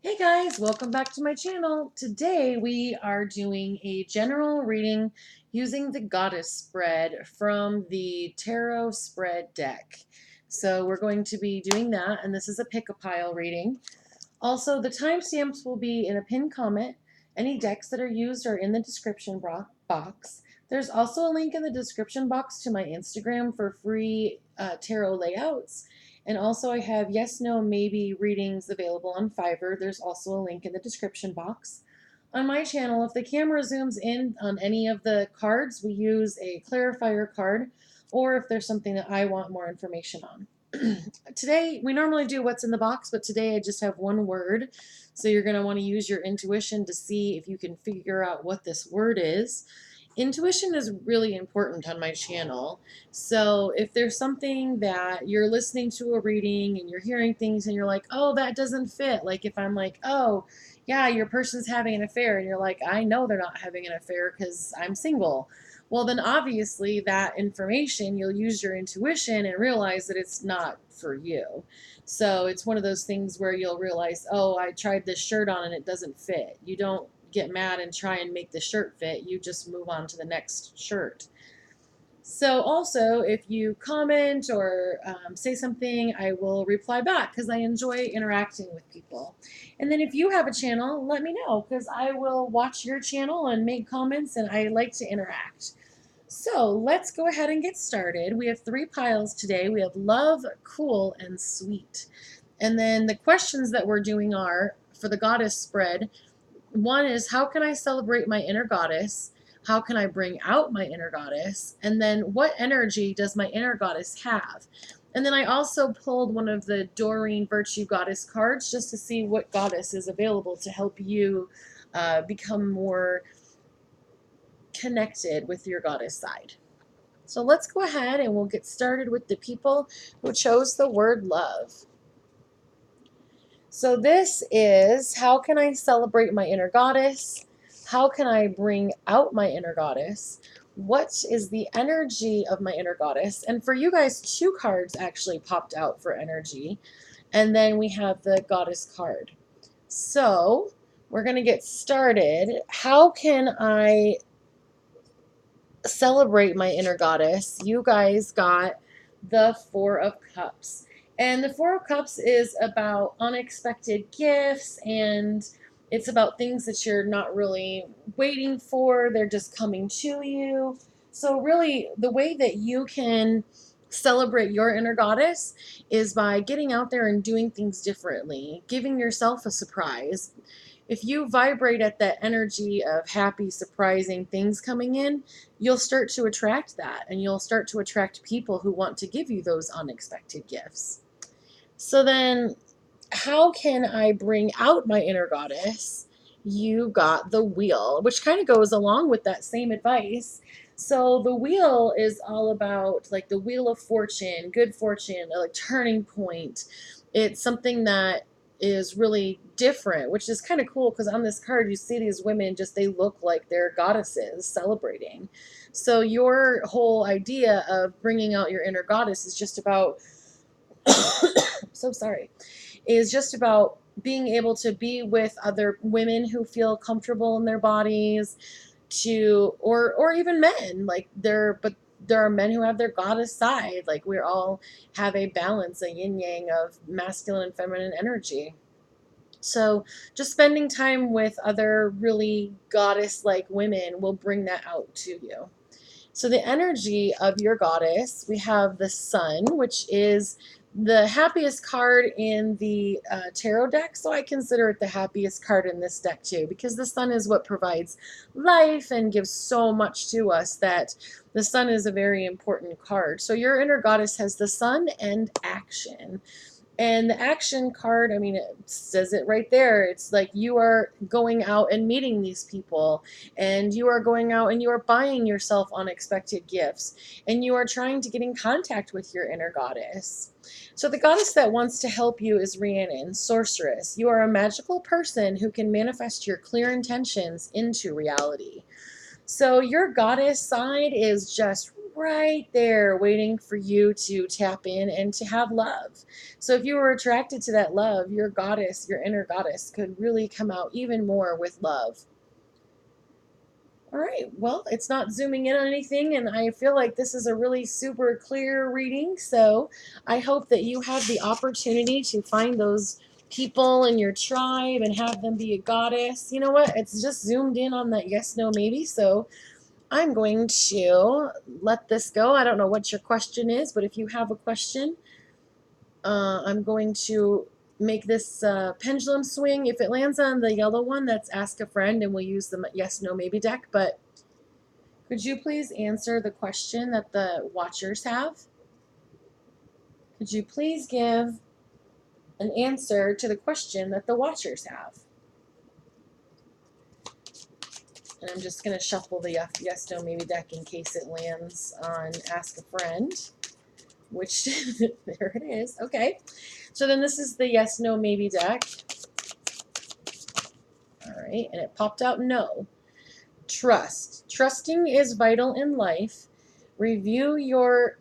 Hey guys, welcome back to my channel. Today we are doing a general reading using the Goddess spread from the Tarot spread deck. So we're going to be doing that, and this is a pick-a-pile reading. Also, the timestamps will be in a pinned comment. Any decks that are used are in the description box. There's also a link in the description box to my Instagram for free tarot layouts. And also, I have yes, no, maybe readings available on Fiverr. There's also a link in the description box. On my channel, if the camera zooms in on any of the cards, we use a clarifier card, or if there's something that I want more information on. Today, we normally do what's in the box, but today I just have one word. So you're going to want to use your intuition to see if you can figure out what this word is. Intuition is really important on my channel. So if there's something that you're listening to a reading and you're hearing things and you're like, oh, that doesn't fit. Like if I'm like, oh, yeah, your person's having an affair, and you're like, I know they're not having an affair because I'm single. Well, then obviously that information, you'll use your intuition and realize that it's not for you. So it's one of those things where you'll realize, oh, I tried this shirt on and it doesn't fit. You don't get mad and try and make the shirt fit. You just move on to the next shirt. So also, if you comment or say something, I will reply back because I enjoy interacting with people. And then if you have a channel, let me know because I will watch your channel and make comments, and I like to interact. So let's go ahead and get started. We have 3 piles today. We have love, cool, and sweet. And then the questions that we're doing are, for the goddess spread, one is, how can I celebrate my inner goddess? How can I bring out my inner goddess? And then what energy does my inner goddess have? And then I also pulled one of the Doreen Virtue Goddess cards just to see what goddess is available to help you become more connected with your goddess side. So let's go ahead and we'll get started with the people who chose the word love. So this is, how can I celebrate my inner goddess? How can I bring out my inner goddess? What is the energy of my inner goddess? And for you guys, 2 cards actually popped out for energy. And then we have the goddess card. So we're going to get started. How can I celebrate my inner goddess? You guys got the 4 of Cups. And the 4 of Cups is about unexpected gifts, and it's about things that you're not really waiting for. They're just coming to you. So really, the way that you can celebrate your inner goddess is by getting out there and doing things differently, giving yourself a surprise. If you vibrate at that energy of happy, surprising things coming in, you'll start to attract that, and you'll start to attract people who want to give you those unexpected gifts. So then, how can I bring out my inner goddess? You got the wheel, which kind of goes along with that same advice. So the wheel is all about like the wheel of fortune, good fortune, a like turning point. It's something that is really different, which is kind of cool because on this card you see these women, just they look like they're goddesses celebrating. So your whole idea of bringing out your inner goddess is just about so sorry, is just about being able to be with other women who feel comfortable in their bodies, to or even men, like but there are men who have their goddess side. Like we all have a balance, a yin yang of masculine and feminine energy. So just spending time with other really goddess like women will bring that out to you. So the energy of your goddess, we have the sun, which is the happiest card in the tarot deck. So I consider it the happiest card in this deck too, because the sun is what provides life and gives so much to us, that the sun is a very important card. So your inner goddess has the sun and action. And the action card, I mean, it says it right there. It's like you are going out and meeting these people, and you are going out and you are buying yourself unexpected gifts, and you are trying to get in contact with your inner goddess. So the goddess that wants to help you is Rhiannon, sorceress. You are a magical person who can manifest your clear intentions into reality. So your goddess side is just right there waiting for you to tap in and to have love. So if you were attracted to that love, your goddess, your inner goddess, could really come out even more with love. All right, well, it's not zooming in on anything, and I feel like this is a really super clear reading. So I hope that you have the opportunity to find those people in your tribe and have them be a goddess. You know what? It's just zoomed in on that yes, no, maybe. So I'm going to let this go. I don't know what your question is, but if you have a question, I'm going to make this pendulum swing. If it lands on the yellow one, that's ask a friend, and we'll use the yes, no, maybe deck. But could you please answer the question that the watchers have? Could you please give an answer to the question that the watchers have? And I'm just going to shuffle the yes, no, maybe deck in case it lands on ask a friend, which there it is. Okay. So then this is the yes, no, maybe deck. All right. And it popped out no. Trust. Trusting is vital in life. Review your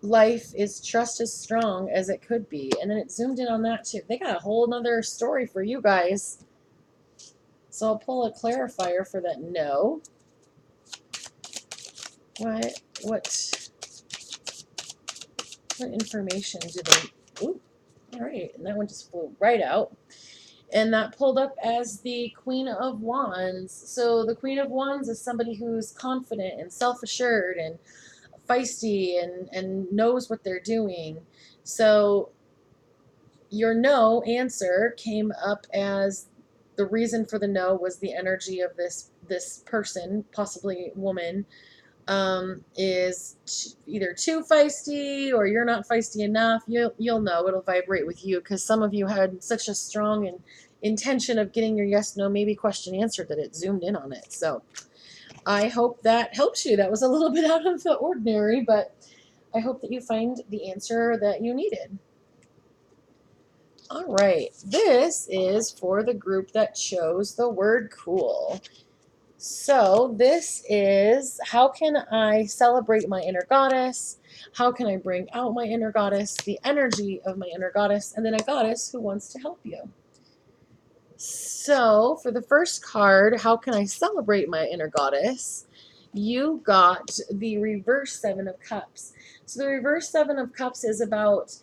life. Is trust as strong as it could be? And then it zoomed in on that too. They got a whole nother story for you guys. So I'll pull a clarifier for that no. What information do they... Ooh, all right. And that one just flew right out. And that pulled up as the Queen of Wands. So the Queen of Wands is somebody who's confident and self-assured and feisty and knows what they're doing. So your no answer came up as the reason for the no was the energy of this person, possibly woman, is either too feisty or you're not feisty enough. You'll know. It'll vibrate with you because some of you had such a strong intention of getting your yes, no, maybe question answered that it zoomed in on it. So I hope that helps you. That was a little bit out of the ordinary, but I hope that you find the answer that you needed. All right, this is for the group that chose the word cool. So this is, how can I celebrate my inner goddess? How can I bring out my inner goddess, the energy of my inner goddess, and then a goddess who wants to help you? So for the first card, how can I celebrate my inner goddess? You got the reverse Seven of Cups. So the reverse Seven of Cups is about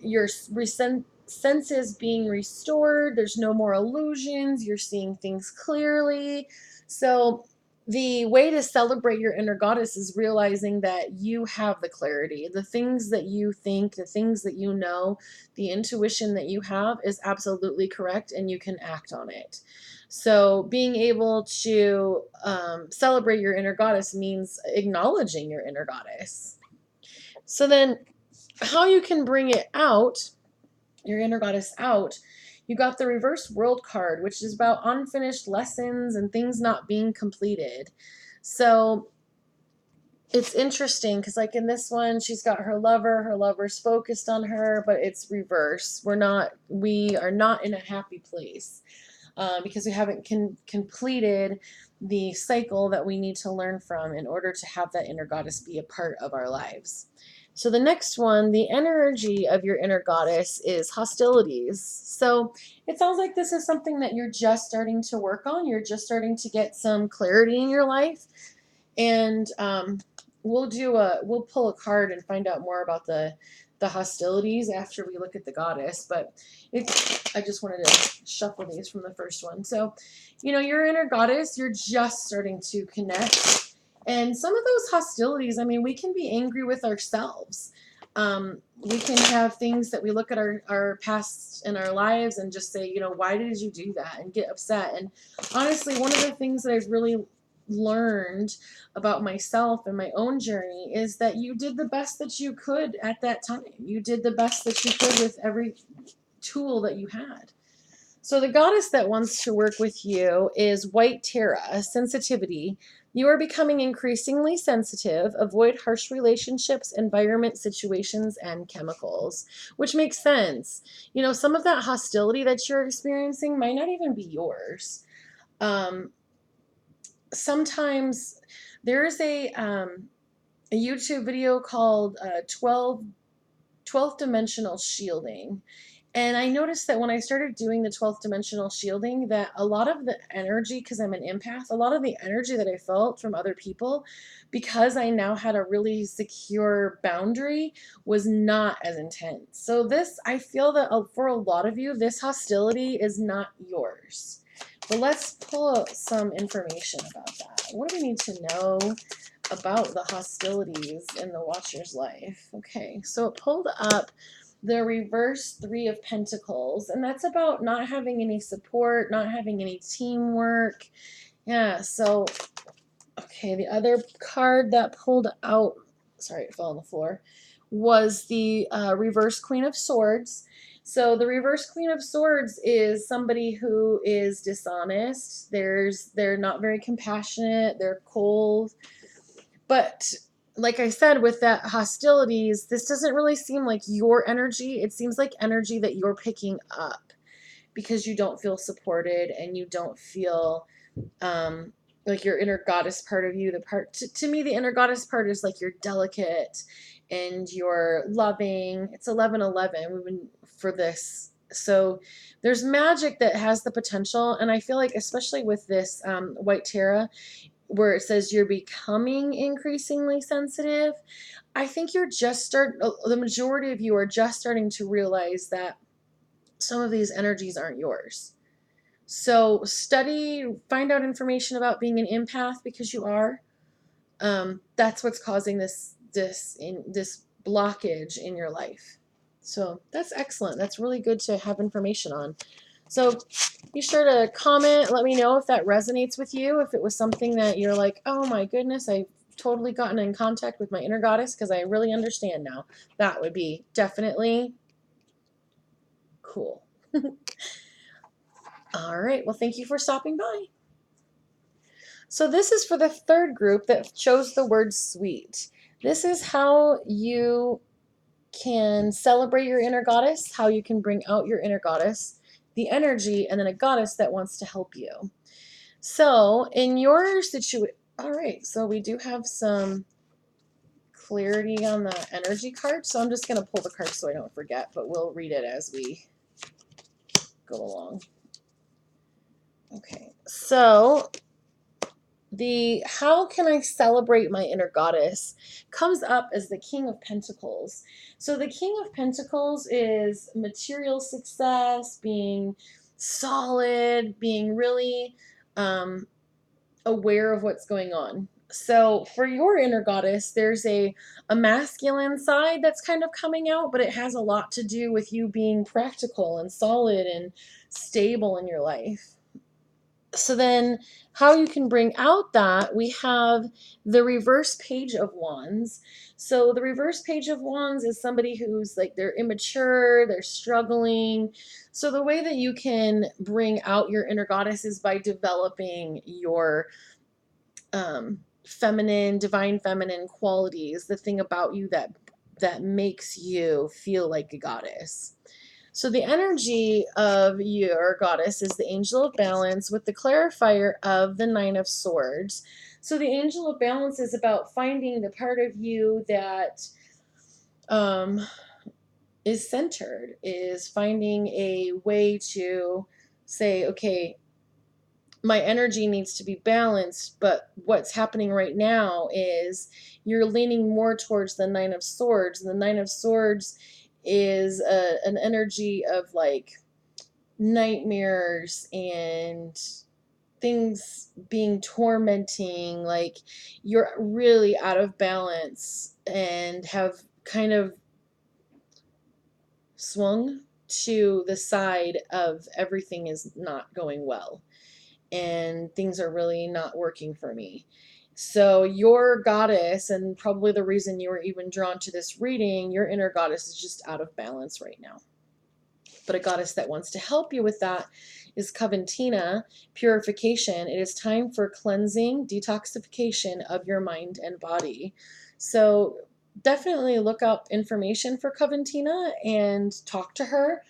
your senses being restored. There's no more illusions. You're seeing things clearly. So the way to celebrate your inner goddess is realizing that you have the clarity. The things that you think, the things that you know, the intuition that you have is absolutely correct, and you can act on it. So being able to celebrate your inner goddess means acknowledging your inner goddess. So then how you can bring it out, your inner goddess out, you got the reverse world card, which is about unfinished lessons and things not being completed. So it's interesting because like in this one, she's got her lover's focused on her, but it's reverse. We are not in a happy place because we haven't completed the cycle that we need to learn from in order to have that inner goddess be a part of our lives. So the next one, the energy of your inner goddess is hostilities. So it sounds like this is something that you're just starting to work on. You're just starting to get some clarity in your life. And we'll pull a card and find out more about the hostilities after we look at the goddess. But I just wanted to shuffle these from the first one. So, your inner goddess, you're just starting to connect. And some of those hostilities, I mean, we can be angry with ourselves. We can have things that we look at our past in our lives and just say, why did you do that? And get upset. And honestly, one of the things that I've really learned about myself and my own journey is that you did the best that you could at that time. You did the best that you could with every tool that you had. So the goddess that wants to work with you is White Terra, sensitivity. You are becoming increasingly sensitive. Avoid harsh relationships, environment, situations, and chemicals, which makes sense. Some of that hostility that you're experiencing might not even be yours. Sometimes there is a YouTube video called 12th dimensional shielding. And I noticed that when I started doing the 12th dimensional shielding, that a lot of the energy, because I'm an empath, a lot of the energy that I felt from other people, because I now had a really secure boundary, was not as intense. So this, I feel that for a lot of you, this hostility is not yours. But let's pull some information about that. What do we need to know about the hostilities in the Watcher's life? Okay, so it pulled up the reverse Three of Pentacles, and that's about not having any support, not having any teamwork. Yeah, so, okay, the other card that pulled out, sorry, it fell on the floor, was the reverse Queen of Swords. So the reverse Queen of Swords is somebody who is dishonest. They're not very compassionate. They're cold. But like I said, with that hostilities, this doesn't really seem like your energy. It seems like energy that you're picking up because you don't feel supported and you don't feel like your inner goddess part of you. The part to me, the inner goddess part is like you're delicate and you're loving. It's 11:11. We've been for this. So there's magic that has the potential, and I feel like especially with this white Terra, where it says you're becoming increasingly sensitive, I think you're just the majority of you are just starting to realize that some of these energies aren't yours. So study, find out information about being an empath because you are. That's what's causing this blockage in your life. So that's excellent. That's really good to have information on. So be sure to comment. Let me know if that resonates with you. If it was something that you're like, oh my goodness, I've totally gotten in contact with my inner goddess because I really understand now. That would be definitely cool. All right. Well, thank you for stopping by. So this is for the third group that chose the word sweet. This is how you can celebrate your inner goddess, how you can bring out your inner goddess, the energy, and then a goddess that wants to help you. So in your situation, all right, so we do have some clarity on the energy card. So I'm just going to pull the card so I don't forget, but we'll read it as we go along. Okay, so the how can I celebrate my inner goddess comes up as the King of Pentacles. So the King of Pentacles is material success, being solid, being really aware of what's going on. So for your inner goddess, there's a masculine side that's kind of coming out, but it has a lot to do with you being practical and solid and stable in your life. So then how you can bring out that, we have the reverse Page of Wands. So the reverse Page of Wands is somebody who's like, they're immature, they're struggling. So the way that you can bring out your inner goddess is by developing your feminine, divine feminine qualities, the thing about you that makes you feel like a goddess. So the energy of your goddess is the Angel of Balance with the clarifier of the Nine of Swords. So the Angel of Balance is about finding the part of you that is centered, is finding a way to say, okay, my energy needs to be balanced, but what's happening right now is you're leaning more towards the Nine of Swords. And the Nine of Swords is an energy of like nightmares and things being tormenting, like you're really out of balance and have kind of swung to the side of everything is not going well and things are really not working for me. So your goddess, and probably the reason you were even drawn to this reading, your inner goddess is just out of balance right now. But a goddess that wants to help you with that is Coventina, purification. It is time for cleansing, detoxification of your mind and body. So definitely look up information for Coventina and talk to her.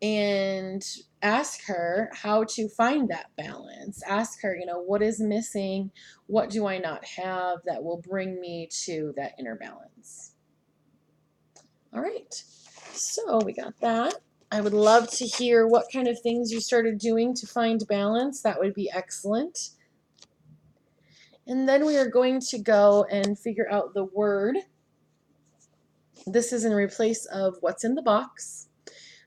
and ask her how to find that balance. Ask her, what is missing? What do I not have that will bring me to that inner balance? All right, so we got that. I would love to hear what kind of things you started doing to find balance. That would be excellent. And then we are going to go and figure out the word. This is in replace of what's in the box.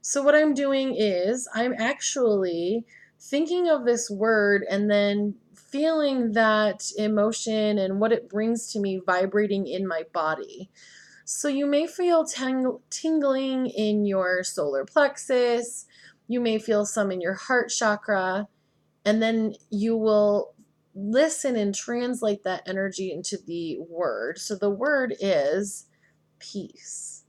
So what I'm doing is I'm actually thinking of this word and then feeling that emotion and what it brings to me vibrating in my body. So you may feel tingling in your solar plexus. You may feel some in your heart chakra. And then you will listen and translate that energy into the word. So the word is peace.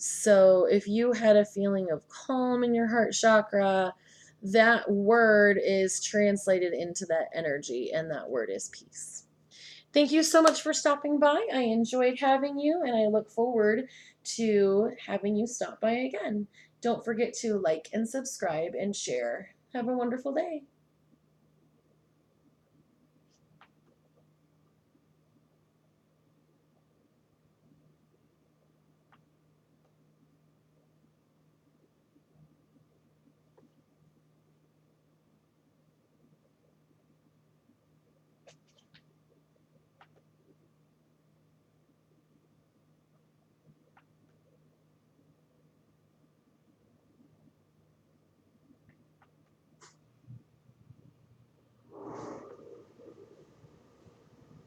So if you had a feeling of calm in your heart chakra, that word is translated into that energy, and that word is peace. Thank you so much for stopping by. I enjoyed having you, and I look forward to having you stop by again. Don't forget to like and subscribe and share. Have a wonderful day.